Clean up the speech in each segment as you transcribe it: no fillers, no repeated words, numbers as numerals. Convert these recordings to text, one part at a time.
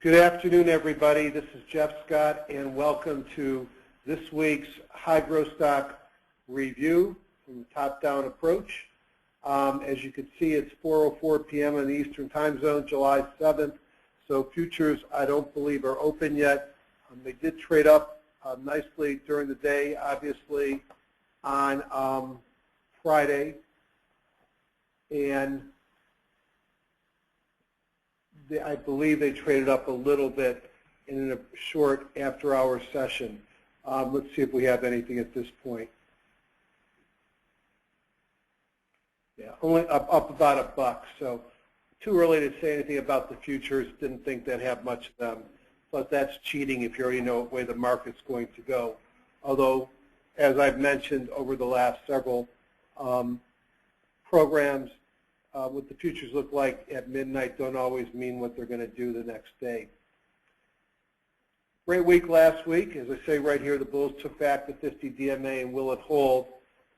Good afternoon, everybody. This is Jeff Scott, and welcome to this week's High Growth Stock Review from the top-down approach. As you can see, it's 4:04 p.m. in the Eastern Time Zone, July 7th. So futures, I don't believe, are open yet. They did trade up nicely during the day, obviously, on Friday. And I believe they traded up a little bit in a short after-hour session. Let's see if we have anything at this point. Yeah, only up about $1. So too early to say anything about the futures. Didn't think they'd have much of them. But that's cheating if you already know what way the market's going to go. Although, as I've mentioned over the last several programs, what the futures look like at midnight don't always mean what they're going to do the next day. Great week last week. As I say right here, the bulls took back the 50 DMA and will it hold?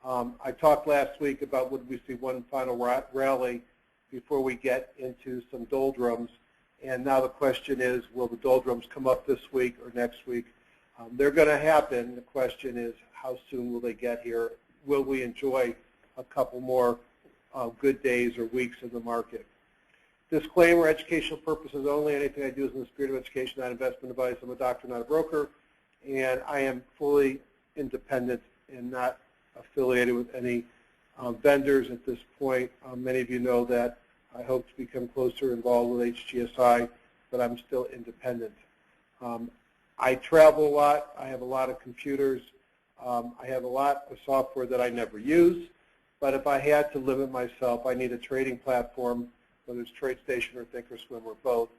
I talked last week about would we see one final rally before we get into some doldrums. And now the question is, will the doldrums come up this week or next week? They're going to happen. The question is, how soon will they get here? Will we enjoy a couple more good days or weeks in the market? Disclaimer, educational purposes only. Anything I do is in the spirit of education, not investment advice. I'm a doctor, not a broker. And I am fully independent and not affiliated with any vendors at this point. Many of you know that I hope to become closer involved with HGSI, but I'm still independent. I travel a lot. I have a lot of computers. I have a lot of software that I never use. But if I had to limit myself, I need a trading platform, whether it's TradeStation or Thinkorswim or both.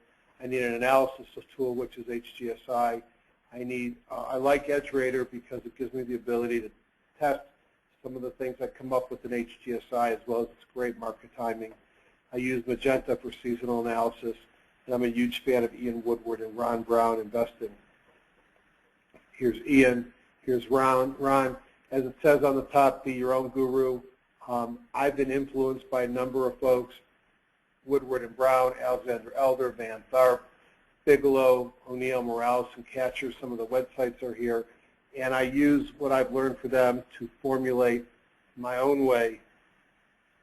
I need an analysis tool, which is HGSI. I like EdgeRater because it gives me the ability to test some of the things that come up with an HGSI, as well as its great market timing. I use Magenta for seasonal analysis, and I'm a huge fan of Ian Woodward and Ron Brown investing. Here's Ian. Here's Ron. Ron, as it says on the top, be your own guru. I've been influenced by a number of folks, Woodward and Brown, Alexander Elder, Van Tharp, Bigelow, O'Neill, Morales, and Catcher. Some of the websites are here. And I use what I've learned for them to formulate my own way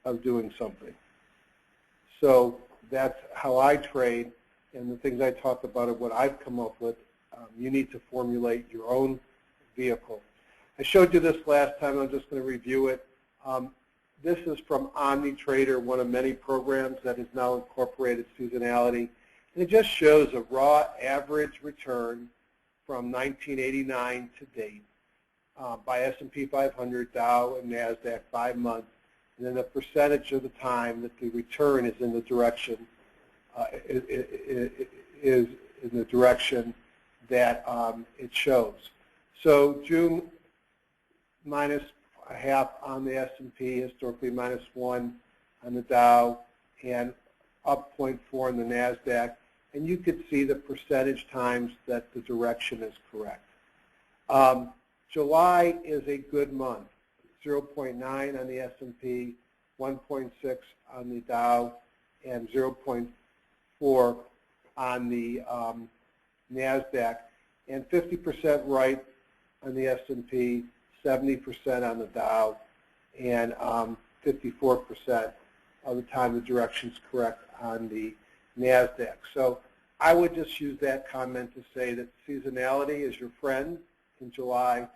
of doing something. So that's how I trade, and the things I talk about are what I've come up with. You need to formulate your own vehicle. I showed you this last time. I'm just going to review it. This is from OmniTrader, one of many programs that has now incorporated seasonality. And it just shows a raw average return from 1989 to date by S&P 500, Dow, and NASDAQ 5 months, and then the percentage of the time that the return is in the direction is in the direction that it shows. So June minus a half on the S&P, historically minus 1 on the Dow, and up 0.4 on the NASDAQ. And you could see the percentage times that the direction is correct. July is a good month, 0.9 on the S&P, 1.6 on the Dow, and 0.4 on the NASDAQ, and 50% right on the S&P, 70% on the Dow, and 54% of the time the direction's correct on the NASDAQ. So I would just use that comment to say that seasonality is your friend in July.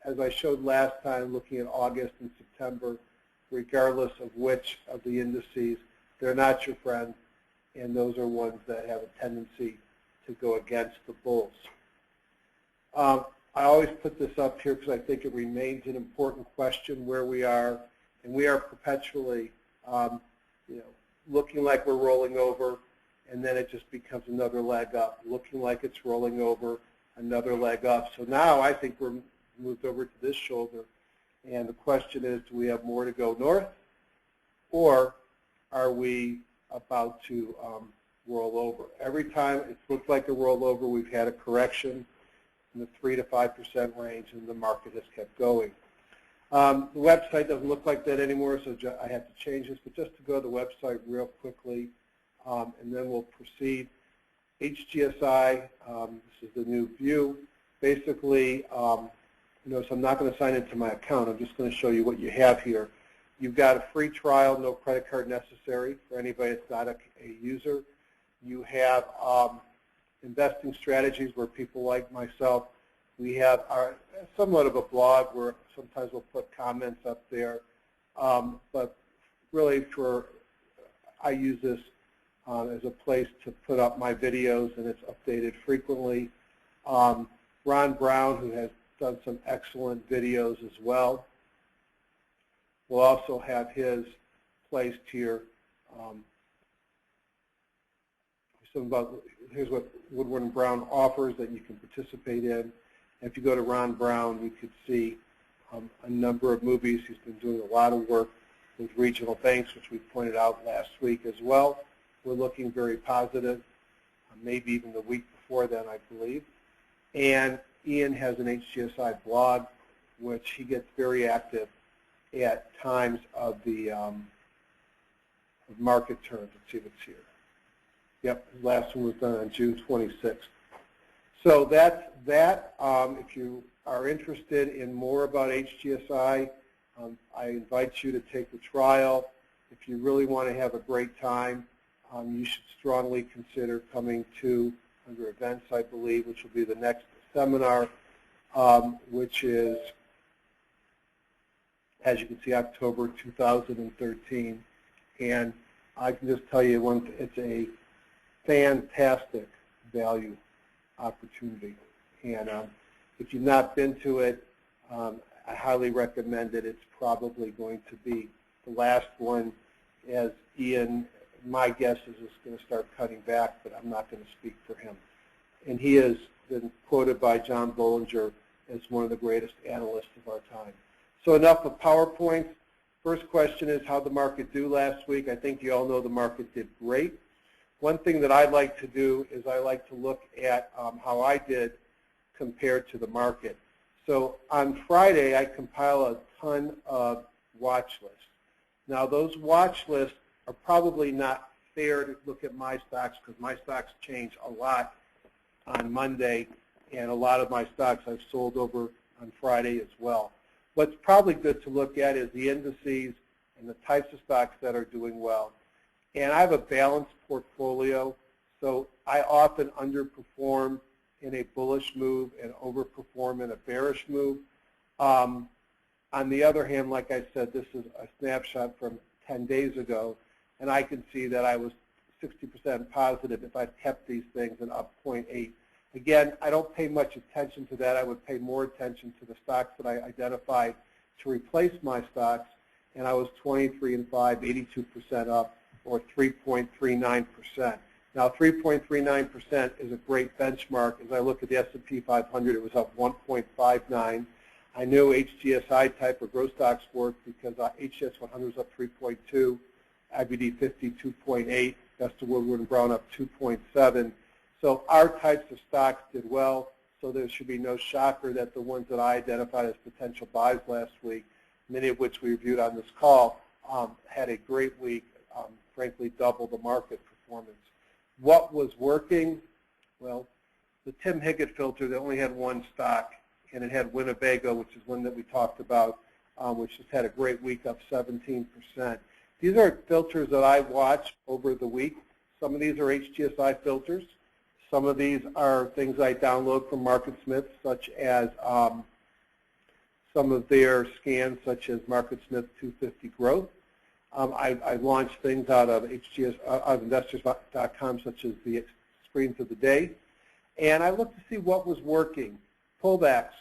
As I showed last time, looking at August and September, regardless of which of the indices, they're not your friend, and those are ones that have a tendency to go against the bulls. I always put this up here because I think it remains an important question where we are, and we are perpetually looking like we're rolling over, and then it just becomes another leg up, looking like it's rolling over, another leg up. So now I think we're moved over to this shoulder, and the question is, do we have more to go north, or are we about to roll over? Every time it's looked like a rollover, we've had a correction in the 3 to 5% range, and the market has kept going. The website doesn't look like that anymore, so I have to change this. But just to go to the website real quickly, and then we'll proceed. HGSI, this is the new view. Basically, notice I'm not going to sign into my account. I'm just going to show you what you have here. You've got a free trial, no credit card necessary for anybody that's not a user. You have investing strategies where people like myself, we have somewhat of a blog where sometimes we'll put comments up there. But really I use this as a place to put up my videos, and it's updated frequently. Ron Brown, who has done some excellent videos as well, will also have his placed here. Here's what Woodward & Brown offers that you can participate in. And if you go to Ron Brown, you could see a number of movies. He's been doing a lot of work with regional banks, which we pointed out last week as well. We're looking very positive, maybe even the week before then, I believe. And Ian has an HGSI blog, which he gets very active at times of the of market turns. Let's see what's here. Yep, his last one was done on June 26th. So that's that. If you are interested in more about HGSI, I invite you to take the trial. If you really want to have a great time, you should strongly consider coming to under events, I believe, which will be the next seminar, which is, as you can see, October 2013. And I can just tell you, it's a fantastic value opportunity. And if you've not been to it, I highly recommend it. It's probably going to be the last one, as Ian, my guess is going to start cutting back, but I'm not going to speak for him. And he has been quoted by John Bollinger as one of the greatest analysts of our time. So enough of PowerPoints. First question is, how'd the market do last week? I think you all know the market did great. One thing that I like to do is I like to look at how I did compared to the market. So on Friday, I compile a ton of watch lists. Now, those watch lists are probably not fair to look at my stocks because my stocks change a lot on Monday, and a lot of my stocks I've sold over on Friday as well. What's probably good to look at is the indices and the types of stocks that are doing well. And I have a balanced portfolio, so I often underperform in a bullish move and overperform in a bearish move. On the other hand, like I said, this is a snapshot from 10 days ago, and I can see that I was 60% positive if I'd kept these things and up 0.8. Again, I don't pay much attention to that. I would pay more attention to the stocks that I identified to replace my stocks, and I was 23 and 5, 82% up, or 3.39%. Now, 3.39% is a great benchmark. As I look at the S&P 500, it was up 1.59. I knew HGSI type or growth stocks worked because HGS 100 was up 3.2, IBD 50 2.8, Best of Woodward & Brown up 2.7. So our types of stocks did well, so there should be no shocker that the ones that I identified as potential buys last week, many of which we reviewed on this call, had a great week, frankly double the market performance. What was working? Well, the Tim Higgett filter, they only had one stock, and it had Winnebago, which is one that we talked about, which has had a great week, up 17%. These are filters that I watch over the week. Some of these are HGSI filters. Some of these are things I download from MarketSmith, such as some of their scans, such as MarketSmith 250 Growth. I launched things out of investors.com, such as the screens of the day. And I looked to see what was working. Pullbacks,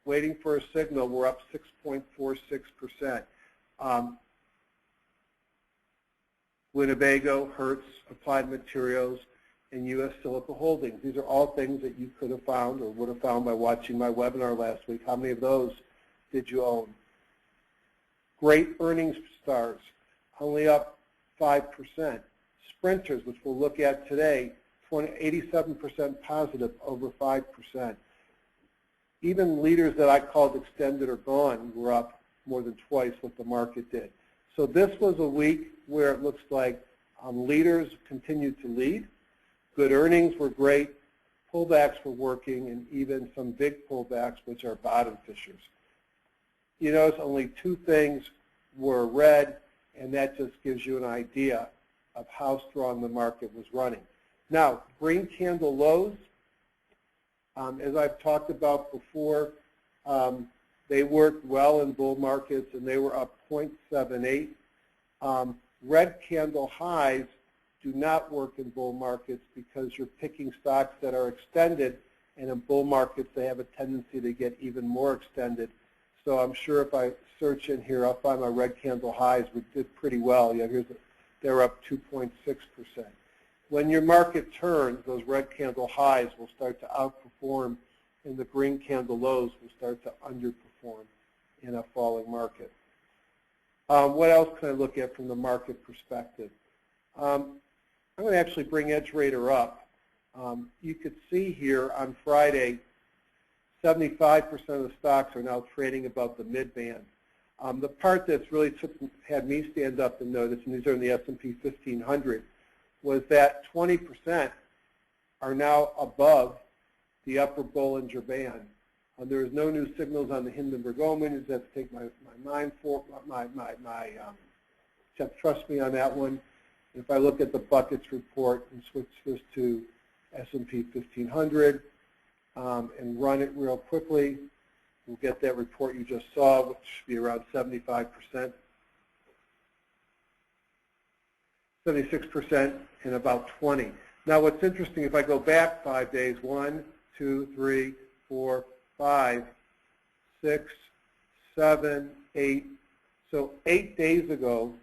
waiting for a signal, we're up 6.46%. Winnebago, Hertz, Applied Materials, and U.S. Silica Holdings. These are all things that you could have found or would have found by watching my webinar last week. How many of those did you own? Great earnings stars, only up 5%. Sprinters, which we'll look at today, 87% positive, over 5%. Even leaders that I called extended or gone were up more than twice what the market did. So this was a week where it looks like leaders continued to lead. Good earnings were great, pullbacks were working, and even some big pullbacks, which are bottom fishers. You notice only two things were red, and that just gives you an idea of how strong the market was running. Now, green candle lows, as I've talked about before, they worked well in bull markets, and they were up 0.78. Red candle highs do not work in bull markets because you're picking stocks that are extended, and in bull markets they have a tendency to get even more extended. So I'm sure if I search in here, I'll find my red candle highs, which did pretty well. Yeah, they're up 2.6%. When your market turns, those red candle highs will start to outperform, and the green candle lows will start to underperform in a falling market. What else can I look at from the market perspective? I'm going to actually bring Edge Rater up. You could see here on Friday, 75% of the stocks are now trading above the mid-band. The part that's really had me stand up and notice, and these are in the S&P 1500, was that 20% are now above the upper Bollinger Band. There is no new signals on the Hindenburg Omen. You have to take my mind for you have to trust me on that one. If I look at the buckets report and switch this to S&P 1500 and run it real quickly, we'll get that report you just saw, which should be around 75%, 76%, and about 20. Now, what's interesting, if I go back 5 days, 1, 2, 3, 4, 5, 6, 7, 8. So 8 days ago,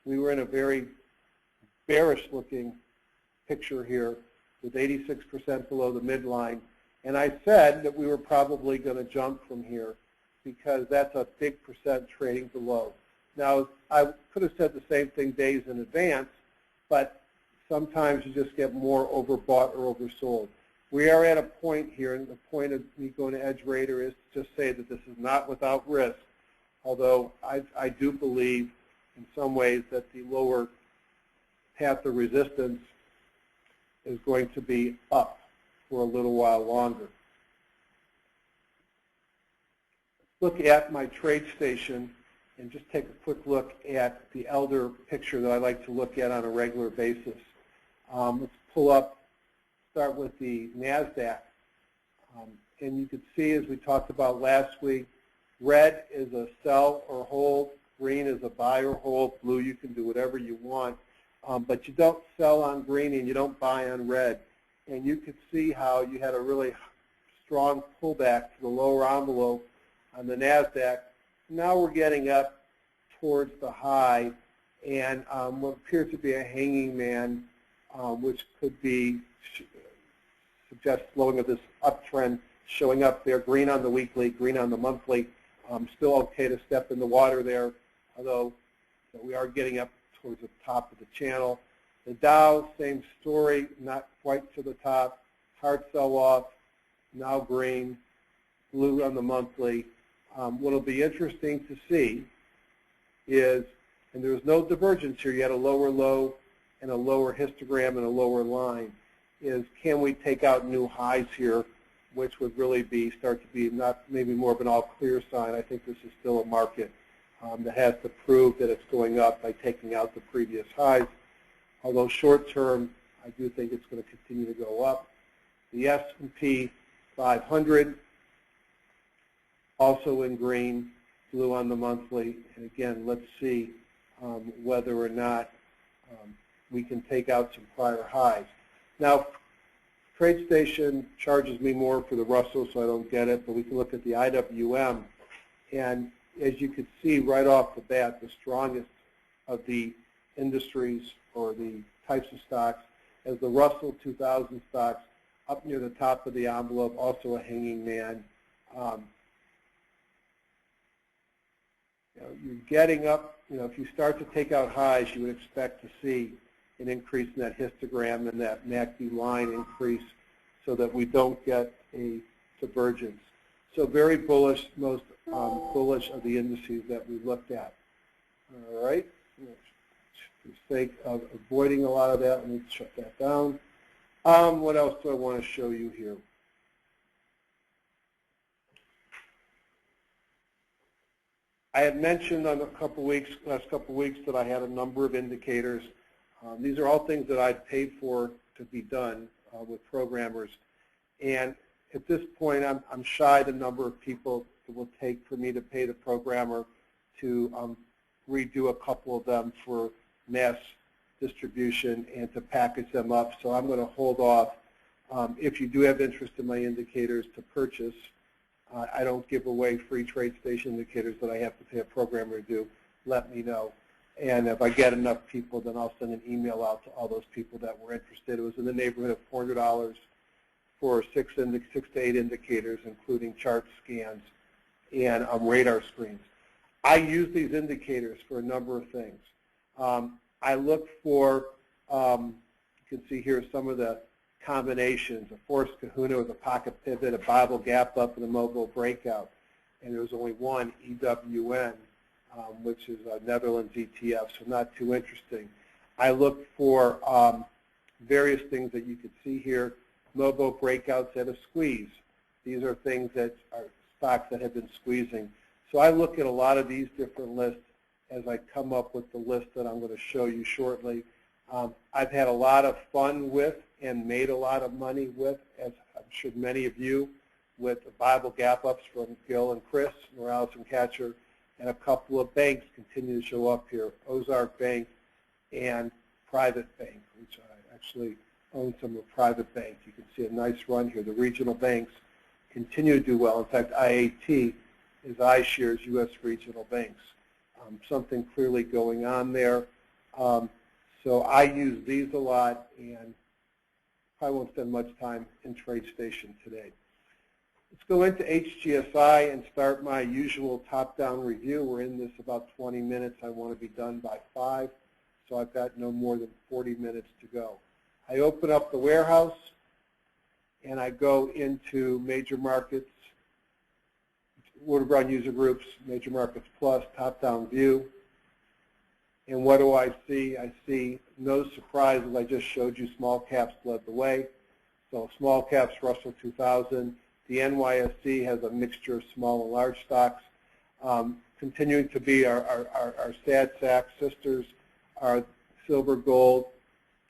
we were in a very bearish-looking picture here with 86% below the midline. And I said that we were probably going to jump from here because that's a big percent trading below. Now, I could have said the same thing days in advance, but sometimes you just get more overbought or oversold. We are at a point here, and the point of me going to Edge Rater is to just say that this is not without risk, although I do believe in some ways that the lower path of resistance is going to be up for a little while longer. Look at my trade station and just take a quick look at the elder picture that I like to look at on a regular basis. Let's pull up, start with the NASDAQ. And you can see, as we talked about last week, red is a sell or hold, green is a buy or hold, blue you can do whatever you want. But you don't sell on green and you don't buy on red. And you could see how you had a really strong pullback to the lower envelope on the NASDAQ. Now we're getting up towards the high, and what appears to be a hanging man, which could be suggest slowing of this uptrend showing up there. Green on the weekly, green on the monthly. Still okay to step in the water there, although we are getting up towards the top of the channel. The Dow, same story, not quite to the top. Hard sell-off, now green, blue on the monthly. What will be interesting to see is, and there's no divergence here, you had a lower low and a lower histogram and a lower line, is can we take out new highs here, which would really start to be not maybe more of an all-clear sign. I think this is still a market that has to prove that it's going up by taking out the previous highs. Although short-term, I do think it's going to continue to go up. The S&P 500, also in green, blue on the monthly. And again, let's see whether or not we can take out some prior highs. Now, TradeStation charges me more for the Russell, so I don't get it, but we can look at the IWM. And as you can see right off the bat, the strongest of the industries or the types of stocks as the Russell 2000 stocks up near the top of the envelope, also a hanging man. You're getting up, if you start to take out highs, you would expect to see an increase in that histogram and that MACD line increase so that we don't get a divergence. So very bullish, most bullish of the indices that we looked at. All right. For the sake of avoiding a lot of that, let me shut that down. What else do I want to show you here? I had mentioned on last couple weeks that I had a number of indicators. These are all things that I'd paid for to be done with programmers. And at this point, I'm shy the number of people it will take for me to pay the programmer to redo a couple of them for mass distribution and to package them up. So I'm going to hold off. If you do have interest in my indicators to purchase, I don't give away free trade station indicators that I have to pay a programmer to do. Let me know. And if I get enough people, then I'll send an email out to all those people that were interested. It was in the neighborhood of $400 for 6 to 8 indicators, including chart scans and radar screens. I use these indicators for a number of things. I look for, you can see here some of the combinations, a forced kahuna with a pocket pivot, a Bible gap up, and a mobile breakout. And there was only one, EWN, which is a Netherlands ETF, so not too interesting. I look for various things that you can see here. Mobile breakouts at a squeeze. These are things that are stocks that have been squeezing. So I look at a lot of these different lists as I come up with the list that I'm going to show you shortly. I've had a lot of fun with and made a lot of money with, as I'm sure many of you, with the Bible gap ups from Gil and Chris, Morales and Catcher, and a couple of banks continue to show up here, Ozark Bank and Private Bank, which I actually own some of Private Bank. You can see a nice run here. The regional banks continue to do well. In fact, IAT is iShares U.S. regional banks. Something clearly going on there. So I use these a lot, and I won't spend much time in TradeStation today. Let's go into HGSI and start my usual top-down review. We're in this about 20 minutes. I want to be done by 5, so I've got no more than 40 minutes to go. I open up the warehouse, and I go into major markets, Order Brown user groups, major markets plus, top-down view. And what do I see? I see, no surprises, I just showed you small caps led the way. So small caps, Russell 2000. The NYSE has a mixture of small and large stocks. Continuing to be our sad sack sisters are silver, gold,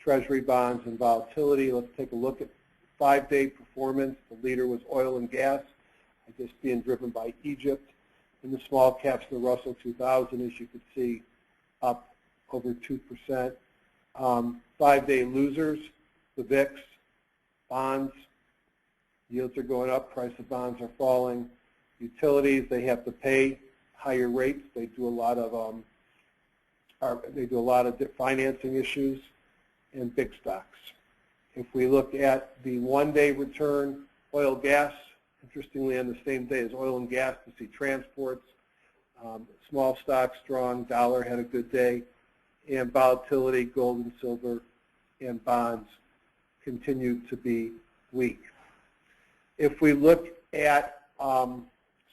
treasury bonds, and volatility. Let's take a look at 5-day performance. The leader was oil and gas, I guess being driven by Egypt. In the small caps, the Russell 2000, as you can see, up over 2%. 5-day losers, the VIX, bonds, yields are going up, price of bonds are falling. Utilities, they have to pay higher rates. They do a lot of financing issues, and big stocks. If we look at the 1-day return, oil, gas, interestingly on the same day as oil and gas, to see transports. Small stocks strong, dollar had a good day, and volatility, gold and silver, and bonds continue to be weak. If we look at some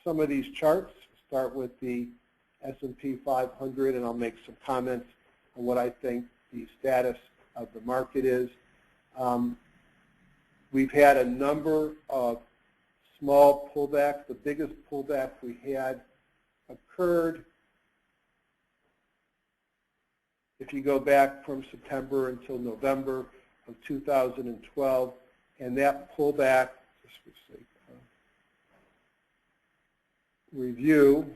of these charts, start with the S&P 500, and I'll make some comments on what I think the status of the market is. We've had a number of small pullbacks. The biggest pullback we had occurred, if you go back from September until November of 2012, and that pullback, just for sake of review,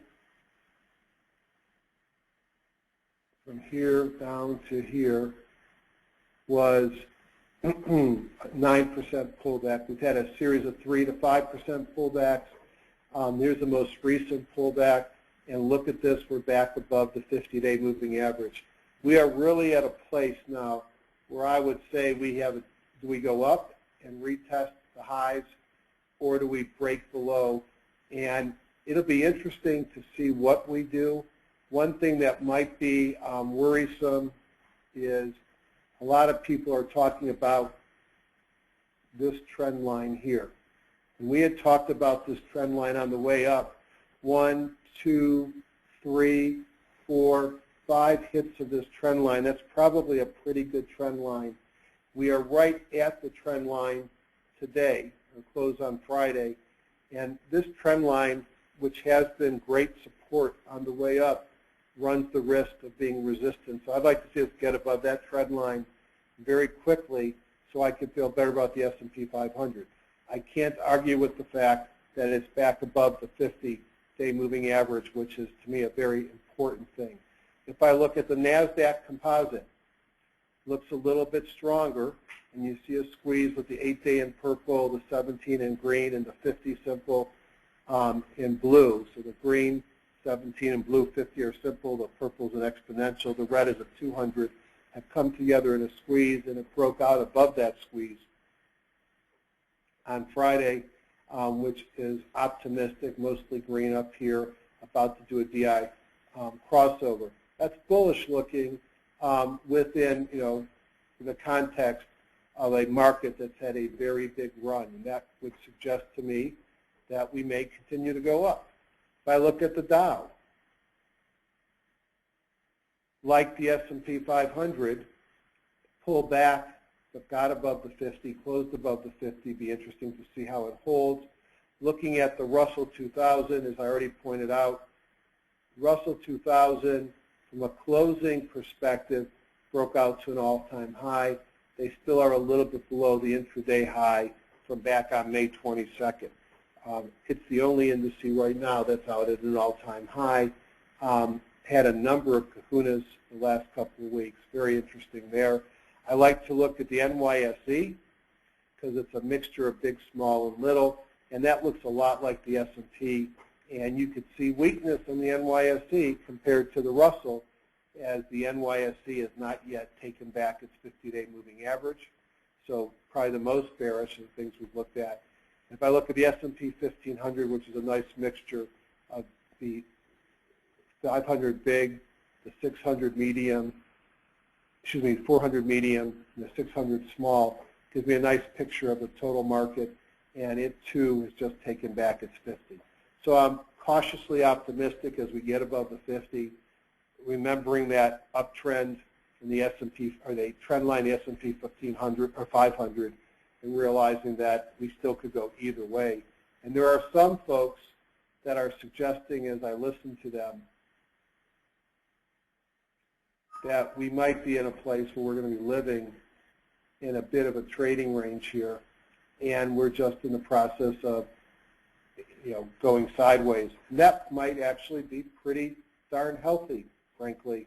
from here down to here was 9% pullback. We've had a series of 3 to 5% pullbacks. Here's the most recent pullback, and look at this, we're back above the 50-day moving average. We are really at a place now where I would say do we go up and retest the highs, or do we break below? And it'll be interesting to see what we do. One thing that might be worrisome is a lot of people are talking about this trend line here. And we had talked about this trend line on the way up. 1, 2, 3, 4, 5 hits of this trend line. That's probably a pretty good trend line. We are right at the trend line today, or close on Friday, and this trend line, which has been great support on the way up, runs the risk of being resistant. So I'd like to see us get above that trend line very quickly so I can feel better about the S&P 500. I can't argue with the fact that it's back above the 50-day moving average, which is, to me, a very important thing. If I look at the NASDAQ composite, looks a little bit stronger, and you see a squeeze with the 8-day in purple, the 17 in green, and the 50 simple in blue. So the green, 17, and blue 50 are simple. The purple is an exponential. The red is a 200. Have come together in a squeeze, and it broke out above that squeeze on Friday, which is optimistic, mostly green up here, about to do a DI crossover. That's bullish looking within, the context of a market that's had a very big run, and that would suggest to me that we may continue to go up. If I look at the Dow, like the S&P 500, pull back, but got above the 50, closed above the 50. Be interesting to see how it holds. Looking at the Russell 2000, as I already pointed out, Russell 2000, from a closing perspective, broke out to an all-time high. They still are a little bit below the intraday high from back on May 22nd. It's the only indice right now that's out at an all-time high. Had a number of kahunas the last couple of weeks. Very interesting there. I like to look at the NYSE because it's a mixture of big, small, and little, and that looks a lot like the S&P. And you could see weakness in the NYSE compared to the Russell, as the NYSE has not yet taken back its 50-day moving average. So probably the most bearish of the things we've looked at. If I look at the S&P 1500, which is a nice mixture of the 500 big, the 600 medium, 400 medium, and the 600 small, gives me a nice picture of the total market, and it too has just taken back its 50. So I'm cautiously optimistic as we get above the 50, remembering that uptrend in the S&P, or the trend line, the S&P 1500 or 500, and realizing that we still could go either way. And there are some folks that are suggesting, as I listen to them, that we might be in a place where we're going to be living in a bit of a trading range here, and we're just in the process of going sideways. And that might actually be pretty darn healthy, frankly,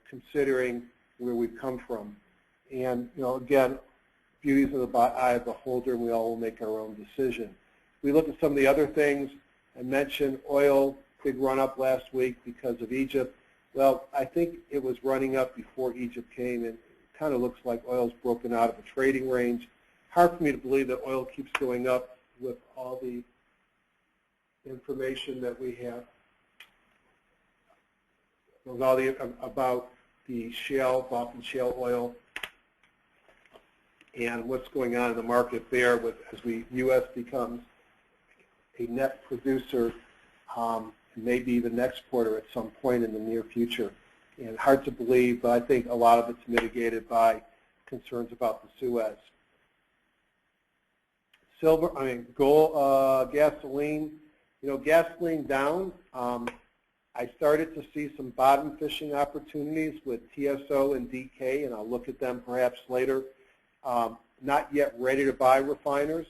considering where we've come from. And, again, beauty's in the eye of the beholder, and we all will make our own decision. We look at some of the other things. I mentioned oil, big run-up last week because of Egypt. Well, I think it was running up before Egypt came, and it kind of looks like oil's broken out of a trading range. Hard for me to believe that oil keeps going up with all the information that we have about the shale, Bakken shale oil, and what's going on in the market there as U.S. becomes a net producer, and maybe even exporter at some point in the near future. And hard to believe, but I think a lot of it's mitigated by concerns about the Suez. Gold, gasoline. Gasoline down. I started to see some bottom fishing opportunities with TSO and DK, and I'll look at them perhaps later. Not yet ready to buy refiners,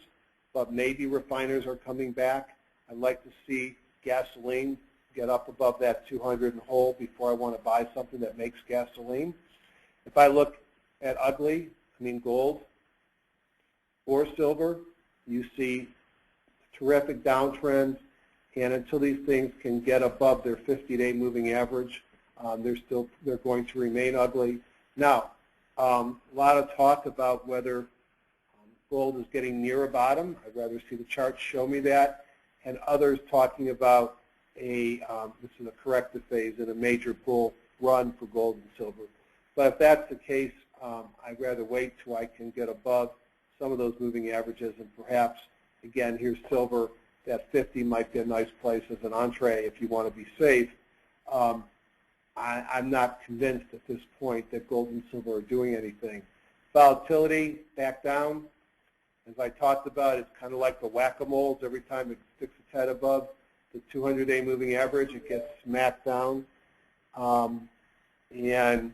but maybe refiners are coming back. I'd like to see gasoline get up above that 200 and hold before I want to buy something that makes gasoline. If I look at gold or silver, you see terrific downtrends, and until these things can get above their 50-day moving average, they're going to remain ugly. Now, a lot of talk about whether gold is getting near a bottom. I'd rather see the charts show me that, and others talking about this is a corrective phase and a major bull run for gold and silver. But if that's the case, I'd rather wait till I can get above some of those moving averages, and perhaps, again, here's silver. That 50 might be a nice place as an entree if you want to be safe. I'm not convinced at this point that gold and silver are doing anything. Volatility back down. As I talked about, it's kind of like the whack-a-moles. Every time it sticks its head above the 200-day moving average, it gets smacked down. And it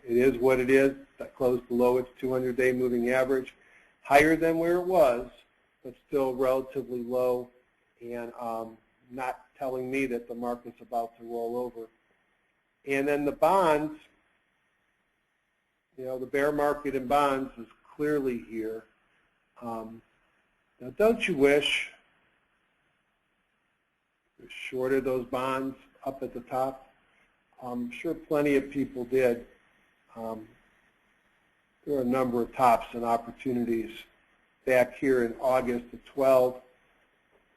is what it is. That closed below its 200-day moving average, higher than where it was, but still relatively low, and not telling me that the market's about to roll over. And then the bonds, the bear market in bonds is clearly here. Now, don't you wish you shorted those bonds up at the top? I'm sure plenty of people did. There are a number of tops and opportunities back here in August of 12.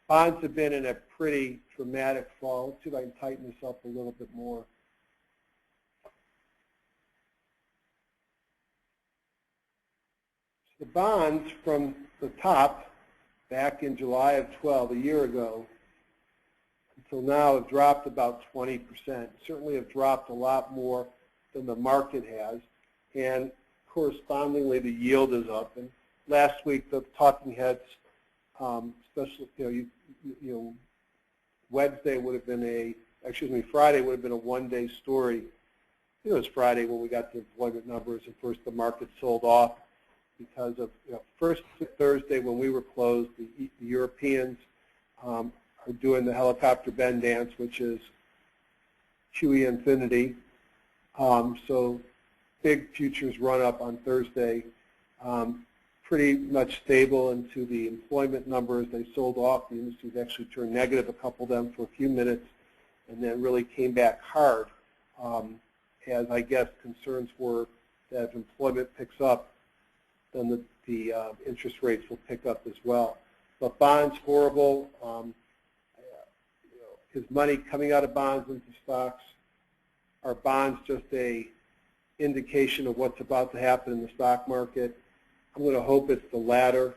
Bonds have been in a pretty dramatic fall. Let's see if I can tighten this up a little bit more. The bonds from the top back in July of 12, a year ago, until now have dropped about 20%. Certainly have dropped a lot more than the market has, and correspondingly the yield is up. And last week the talking heads, especially Wednesday would have been Friday would have been a one-day story. It was Friday when we got the employment numbers, and first the market sold off because of first Thursday when we were closed, the Europeans are doing the helicopter bend dance, which is QE infinity. So big futures run up on Thursday, pretty much stable into the employment numbers. They sold off. The industries actually turned negative, a couple of them for a few minutes, and then really came back hard as I guess concerns were that if employment picks up, then the interest rates will pick up as well. But bonds, horrible. Is money coming out of bonds into stocks? Are bonds just a indication of what's about to happen in the stock market? I'm going to hope it's the latter.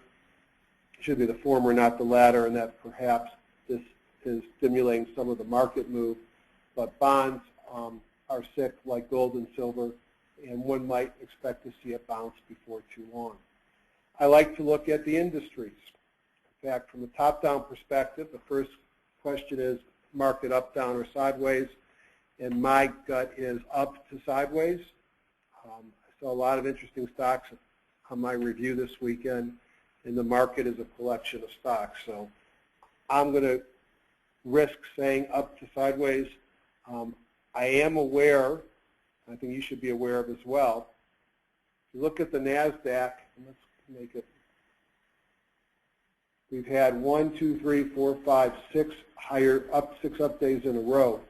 It should be the former, not the latter, and that perhaps this is stimulating some of the market move. But bonds are sick like gold and silver, and one might expect to see it bounce before too long. I like to look at the industries. In fact, from a top-down perspective, the first question is market up, down, or sideways, and my gut is up to sideways. I saw a lot of interesting stocks on my review this weekend, and the market is a collection of stocks. So I'm going to risk saying up to sideways. I am aware, I think you should be aware of as well, if you look at the NASDAQ, and let's make it, we've had 1, 2, 3, 4, 5, 6 six up days in a row.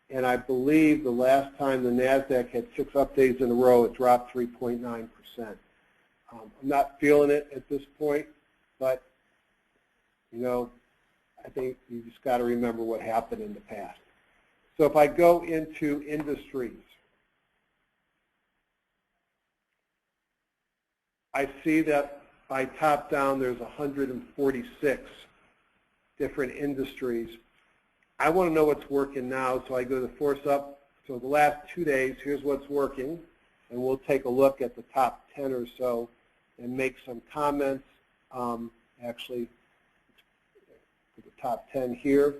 And I believe the last time the NASDAQ had 6 up days in a row, it dropped 3.9%. I'm not feeling it at this point, but, I think you just got to remember what happened in the past. So if I go into industries, I see that by top down there's 146 different industries. I want to know what's working now, so I go to force up. So the last 2 days, here's what's working, and we'll take a look at the top 10 or so and make some comments. Actually, the top 10 here,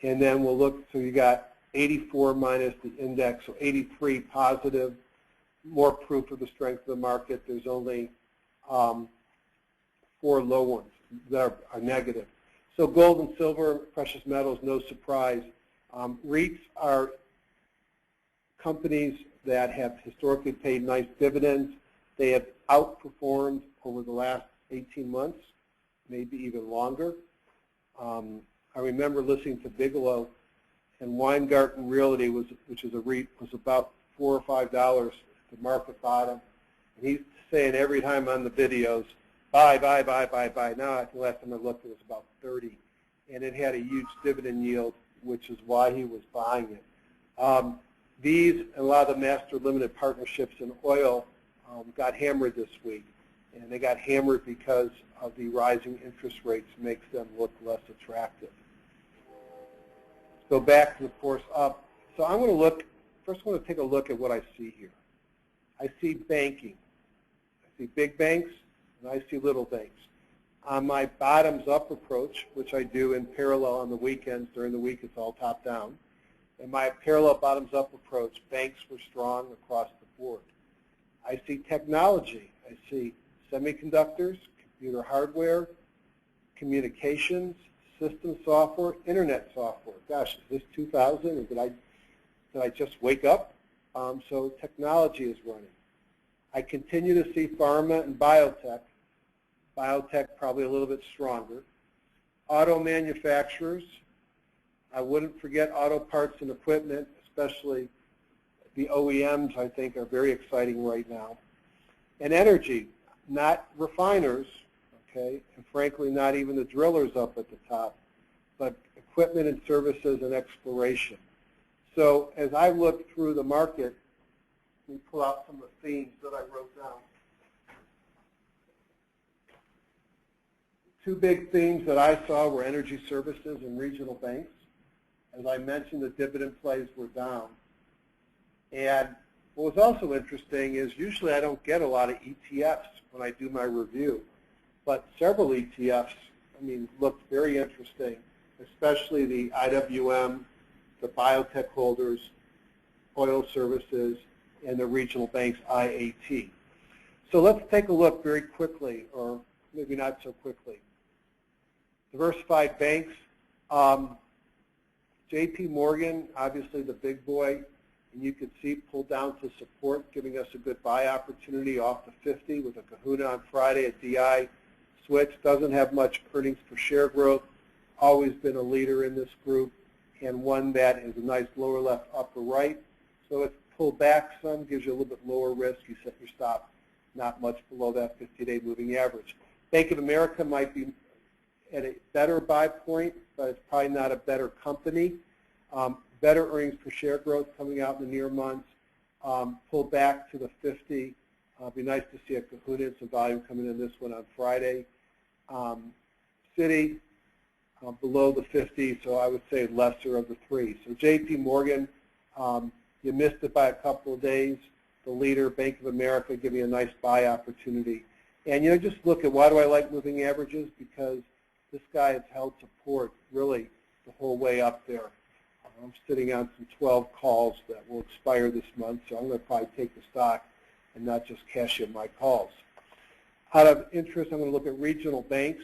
and then we'll look. So you got 84 minus the index, so 83 positive. More proof of the strength of the market. There's only 4 low ones that are negative. So gold and silver, precious metals, no surprise. REITs are companies that have historically paid nice dividends. They have outperformed over the last 18 months, maybe even longer. I remember listening to Bigelow, and Weingarten Realty, which is a REIT, was about $4 or $5, the market bottom. And he's saying every time on the videos, buy, buy, buy, buy, buy. Now, I think the last time I looked, it was about 30. And it had a huge dividend yield, which is why he was buying it. These, and a lot of the master limited partnerships in oil got hammered this week. And they got hammered because of the rising interest rates makes them look less attractive. go back to the course up. So I'm going to look, first I want to take a look at what I see here. I see banking. I see big banks, and I see little banks. On my bottoms-up approach, which I do in parallel on the weekends, during the week it's all top-down, in my parallel bottoms-up approach, banks were strong across the board. I see technology. I see semiconductors, computer hardware, communications, system software, internet software. Gosh, is this 2000? And did I just wake up? So technology is running. I continue to see pharma and biotech. Biotech probably a little bit stronger. Auto manufacturers. I wouldn't forget auto parts and equipment, especially the OEMs, I think, are very exciting right now. And energy, not refiners, okay, and frankly not even the drillers up at the top, but equipment and services and exploration. So as I look through the market, let me pull out some of the themes that I wrote down. Two big themes that I saw were energy services and regional banks. As I mentioned, the dividend plays were down. And what was also interesting is usually I don't get a lot of ETFs when I do my review, but several ETFs, looked very interesting, especially the IWM, the biotech holders, oil services, and the regional banks IAT. So let's take a look very quickly, or maybe not so quickly. Diversified banks. JP Morgan, obviously the big boy, and you could see pulled down to support, giving us a good buy opportunity off the 50 with a kahuna on Friday at DI. Switch doesn't have much earnings per share growth, always been a leader in this group, and one that is a nice lower left, upper right. So it's pulled back some, gives you a little bit lower risk. You set your stop not much below that 50-day moving average. Bank of America might be at a better buy point, but it's probably not a better company. Better earnings per share growth coming out in the near months. Pull back to the 50. Be nice to see a kahuna and some volume coming in this one on Friday. Citi below the 50, so I would say lesser of the three. So JP Morgan, you missed it by a couple of days. The leader, Bank of America, giving you a nice buy opportunity. And just look at why do I like moving averages? Because this guy has held support really the whole way up there. I'm sitting on some 12 calls that will expire this month, so I'm going to probably take the stock and not just cash in my calls. Out of interest, I'm going to look at regional banks.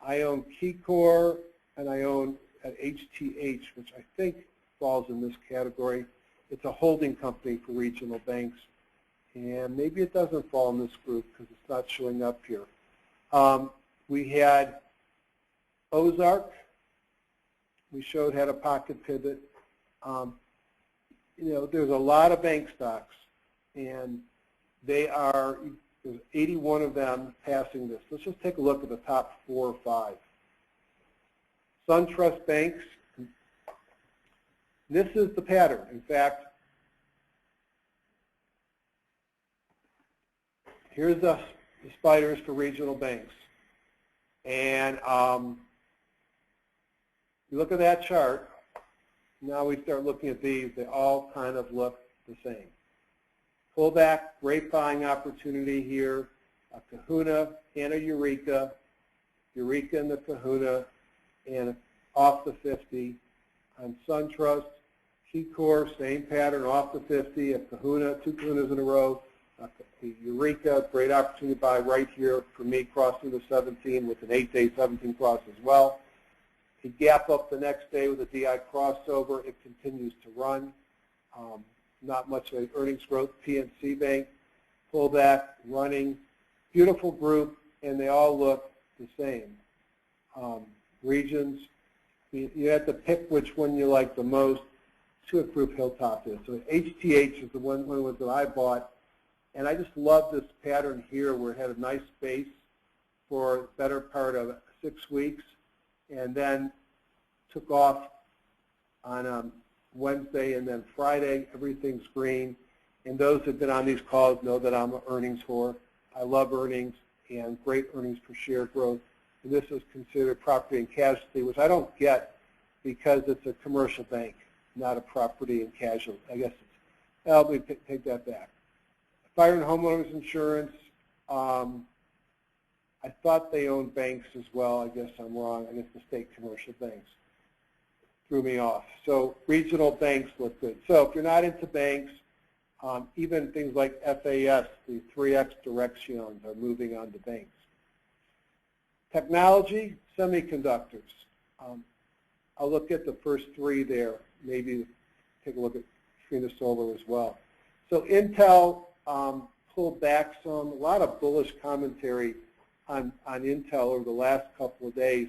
I own KeyCorp, and I own at HTH, which I think falls in this category. It's a holding company for regional banks, and maybe it doesn't fall in this group because it's not showing up here. We had Ozark. We showed had a pocket pivot. There's a lot of bank stocks, and there's 81 of them passing this. Let's just take a look at the top 4 or 5. SunTrust banks. This is the pattern. In fact, here's the spiders for regional banks. And you look at that chart, now we start looking at these, they all kind of look the same. Pullback, great buying opportunity here, a kahuna and a eureka and the kahuna, and off the 50. On SunTrust, KeyCorp, same pattern, off the 50, a kahuna, 2 kahunas in a row, a eureka, great opportunity to buy right here for me, crossing the 17 with an 8-day 17 cross as well. To gap up the next day with a DI crossover, it continues to run. Not much of earnings growth. PNC Bank, pullback, running, beautiful group, and they all look the same. Regions, you have to pick which one you like the most. See what group Hilltop is. So HTH is the one that I bought, and I just love this pattern here where it had a nice base for the better part of 6 weeks, and then took off on Wednesday and then Friday. Everything's green. And those who have been on these calls know that I'm an earnings whore. I love earnings and great earnings per share growth. And this is considered property and casualty, which I don't get because it's a commercial bank, not a property and casualty. I guess I'll take that back. Fire and homeowners insurance. I thought they owned banks as well. I guess I'm wrong. I guess the state commercial banks threw me off. So regional banks look good. So if you're not into banks, even things like FAS, the 3X directions are moving on to banks. Technology, semiconductors. I'll look at the first three there, maybe take a look at Trina Solar as well. So Intel pulled back some, a lot of bullish commentary on Intel over the last couple of days,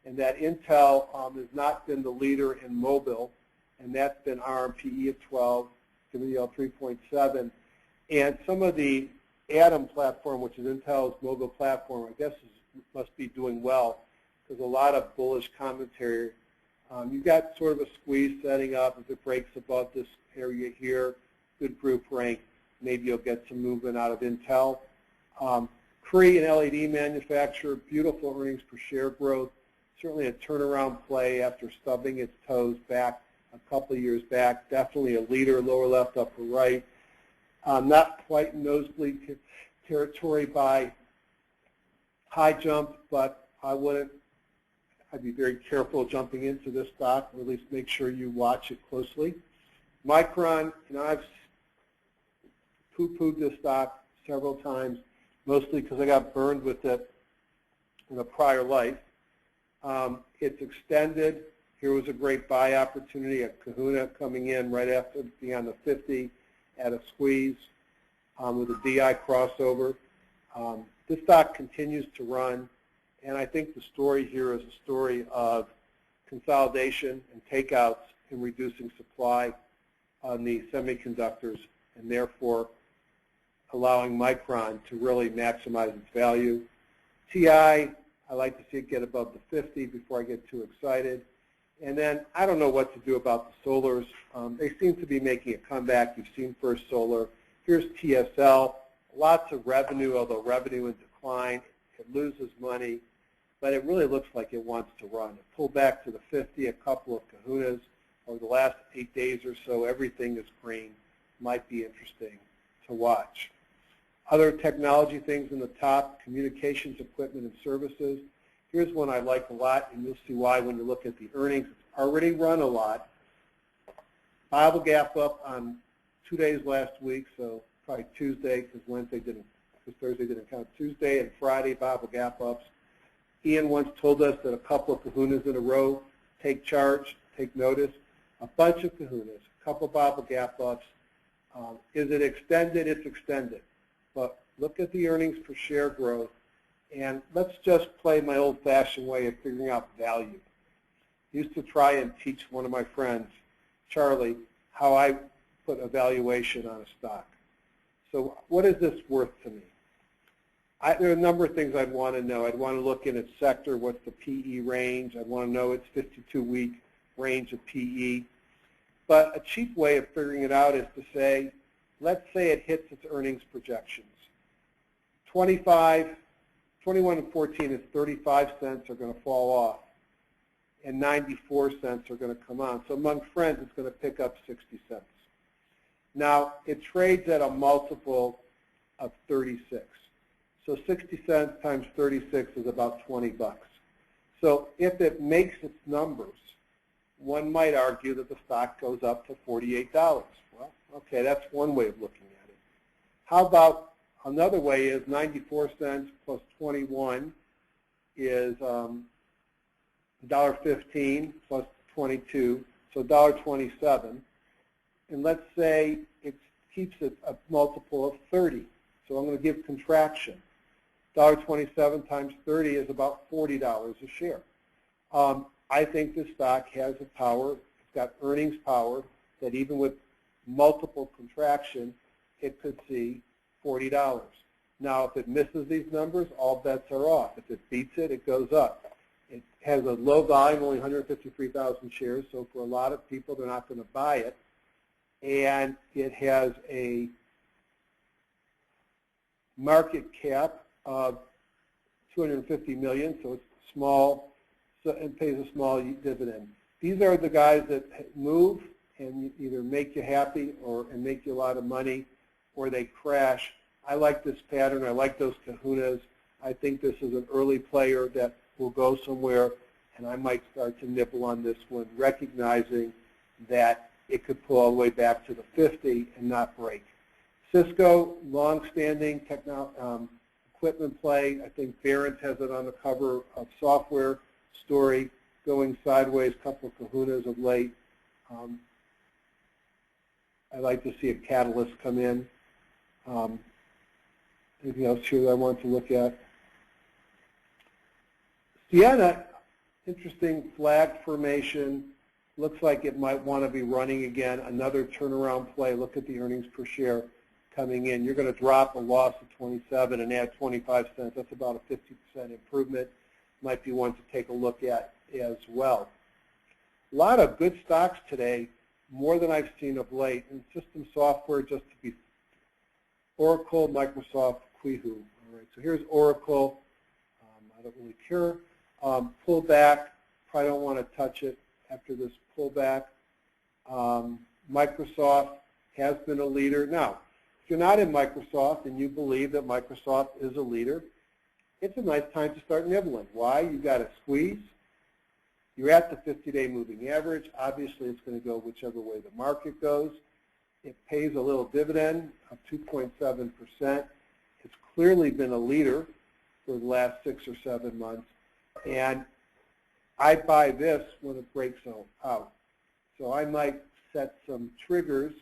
and that Intel has not been the leader in mobile, and that's been RMPE at 12, WDL 3.7, and some of the Atom platform, which is Intel's mobile platform, I guess must be doing well, because a lot of bullish commentary. You've got sort of a squeeze setting up. If it breaks above this area here, good group rank, maybe you'll get some movement out of Intel. Cree, an LED manufacturer, beautiful earnings per share growth, certainly a turnaround play after stubbing its toes back a couple of years back, definitely a leader, lower left, upper right. Not quite in nosebleed territory by high jump, but I'd be very careful jumping into this stock, or at least make sure you watch it closely. Micron, I've poo-pooed this stock several times, mostly because I got burned with it in a prior life. It's extended. Here was a great buy opportunity, a kahuna coming in right after being on the 50 at a squeeze with a DI crossover. This stock continues to run, and I think the story here is a story of consolidation and takeouts and reducing supply on the semiconductors, and therefore allowing Micron to really maximize its value. TI, I like to see it get above the 50 before I get too excited. And then I don't know what to do about the solars. They seem to be making a comeback. You've seen First Solar. Here's TSL. Lots of revenue, although revenue in decline. It loses money, but it really looks like it wants to run. It pulled back to the 50, a couple of kahunas over the last 8 days or so. Everything is green. Might be interesting to watch. Other technology things in the top, communications equipment and services. Here's one I like a lot, and you'll see why when you look at the earnings. It's already run a lot. Bible gap up on 2 days last week, so probably Tuesday, because Thursday didn't count. Tuesday and Friday, Bible gap ups. Ian once told us that a couple of kahunas in a row take charge, take notice. A bunch of kahunas, a couple of Bible gap ups. Is it extended? It's extended. But look at the earnings per share growth, and let's just play my old-fashioned way of figuring out value. I used to try and teach one of my friends, Charlie, how I put a valuation on a stock. So what is this worth to me? There are a number of things I'd want to know. I'd want to look in its sector, what's the PE range. I'd want to know its 52-week range of PE. But a cheap way of figuring it out is to say, let's say it hits its earnings projections. 21 and 14 is 35 cents are going to fall off, and 94 cents are going to come on. So among friends, it's going to pick up 60 cents. Now, it trades at a multiple of 36. So 60 cents times 36 is about 20 bucks. So if it makes its numbers, one might argue that the stock goes up to $48. Well, okay, that's one way of looking at it. How about another way is 94 cents plus 21 is $1.15 plus 22, so $1.27. And let's say it keeps it a multiple of 30. So I'm going to give contraction. $1.27 times 30 is about $40 a share. I think this stock has a power. It's got earnings power that even with multiple contraction, it could see $40. Now, if it misses these numbers, all bets are off. If it beats it, it goes up. It has a low volume, only 153,000 shares, so for a lot of people, they're not going to buy it. And it has a market cap of $250 million, so it's small, so it pays a small dividend. these are the guys that move and either make you happy and make you a lot of money, or they crash. I like this pattern. I like those kahunas. I think this is an early player that will go somewhere, and I might start to nibble on this one, recognizing that it could pull all the way back to the 50 and not break. Cisco, long-standing equipment play. I think Barron's has it on the cover of Software Story, going sideways, couple of kahunas of late. I'd like to see a catalyst come in. Anything else here that I want to look at? Sienna, interesting flag formation. Looks like it might want to be running again. Another turnaround play. Look at the earnings per share coming in. You're going to drop a loss of 27 and add 25 cents. That's about a 50% improvement. Might be one to take a look at as well. A lot of good stocks today, more than I've seen of late. And system software, just to be Oracle, Microsoft, Qihu. All right, so here's Oracle. I don't really care. Pull back. Probably don't want to touch it after this pullback. Microsoft has been a leader. Now, if you're not in Microsoft and you believe that Microsoft is a leader, it's a nice time to start nibbling. Why? You've got a squeeze. You're at the 50-day moving average. Obviously, it's going to go whichever way the market goes. It pays a little dividend of 2.7%. It's clearly been a leader for the last 6 or 7 months. And I buy this when it breaks out. So I might set some triggers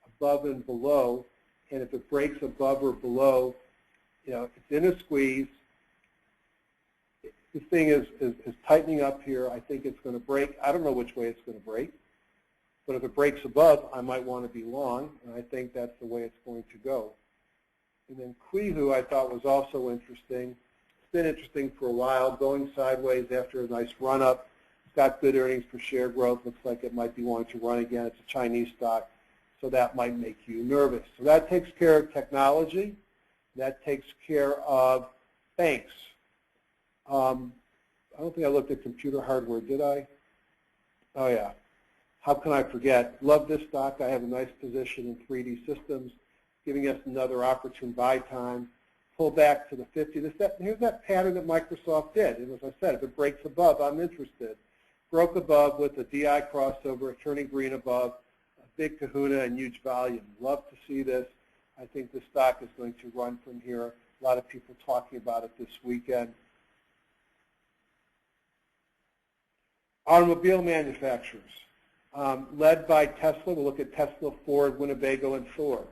above and below. And if it breaks above or below, it's in a squeeze. This thing is tightening up here. I think it's going to break. I don't know which way it's going to break. But if it breaks above, I might want to be long, and I think that's the way it's going to go. And then Qihu I thought was also interesting. It's been interesting for a while, going sideways after a nice run-up. It's got good earnings per share growth. Looks like it might be wanting to run again. It's a Chinese stock, so that might make you nervous. So that takes care of technology. That takes care of banks. I don't think I looked at computer hardware, did I? Oh, yeah. How can I forget? Love this stock. I have a nice position in 3D Systems, giving us another opportune buy time. Pull back to the 50. Here's that pattern that Microsoft did. And as I said, if it breaks above, I'm interested. Broke above with a DI crossover, turning green above, a big kahuna and huge volume. Love to see this. I think this stock is going to run from here. A lot of people talking about it this weekend. Automobile manufacturers. Led by Tesla. We'll look at Tesla, Ford, Winnebago, and Thor.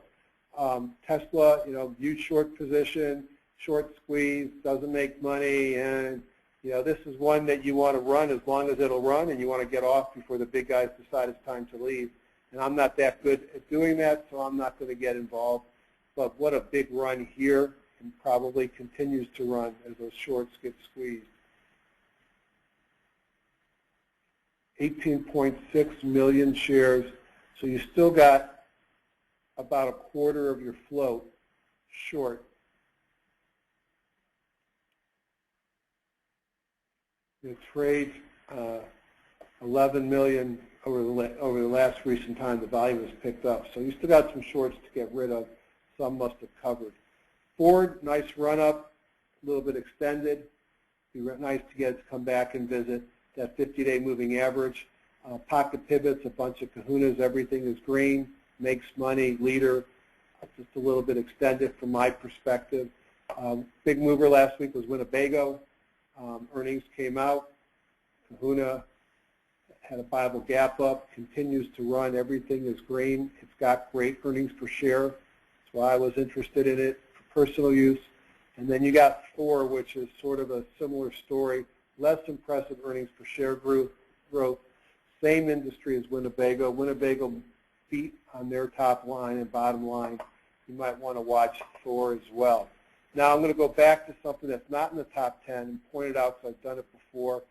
Tesla, huge short position, short squeeze, doesn't make money, and this is one that you want to run as long as it'll run, and you want to get off before the big guys decide it's time to leave. And I'm not that good at doing that, so I'm not going to get involved. But what a big run here, and probably continues to run as those shorts get squeezed. 18.6 million shares. So you still got about a quarter of your float short. It trades 11 million over the last recent time. The volume has picked up. So you still got some shorts to get rid of. Some must have covered. Ford, nice run up, a little bit extended. Be nice to get it to come back and visit that 50-day moving average. Pocket pivots, a bunch of kahunas, everything is green, makes money, leader, just a little bit extended from my perspective. Big mover last week was Winnebago. Earnings came out. Kahuna had a buyable gap up, continues to run. Everything is green. It's got great earnings per share. That's why I was interested in it for personal use. And then you got Thor, which is sort of a similar story. Less impressive earnings per share growth. Same industry as Winnebago. Winnebago beat on their top line and bottom line. You might want to watch Thor as well. Now I'm going to go back to something that's not in the top 10 and point it out because I've done it before.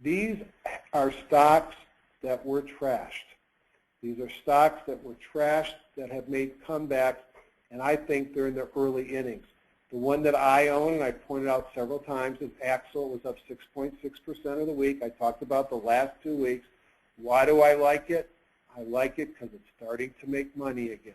These are stocks that were trashed. These are stocks that were trashed that have made comebacks, and I think they're in their early innings. The one that I own, and I pointed out several times, is Axle. It was up 6.6% of the week. I talked about the last 2 weeks. Why do I like it? I like it because it's starting to make money again.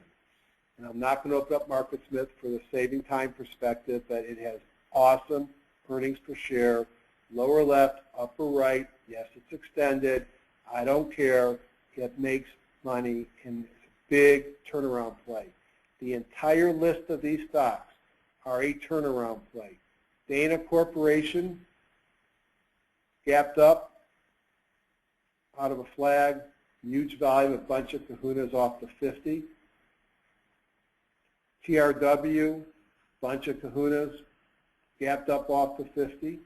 And I'm not going to open up MarketSmith for the saving time perspective, but it has awesome earnings per share, lower left, upper right. Yes, it's extended. I don't care. It makes money, and it's a big turnaround play. The entire list of these stocks are a turnaround play. Dana Corporation, gapped up out of a flag, huge volume, a bunch of kahunas off the 50. TRW, bunch of kahunas, gapped up off the 50.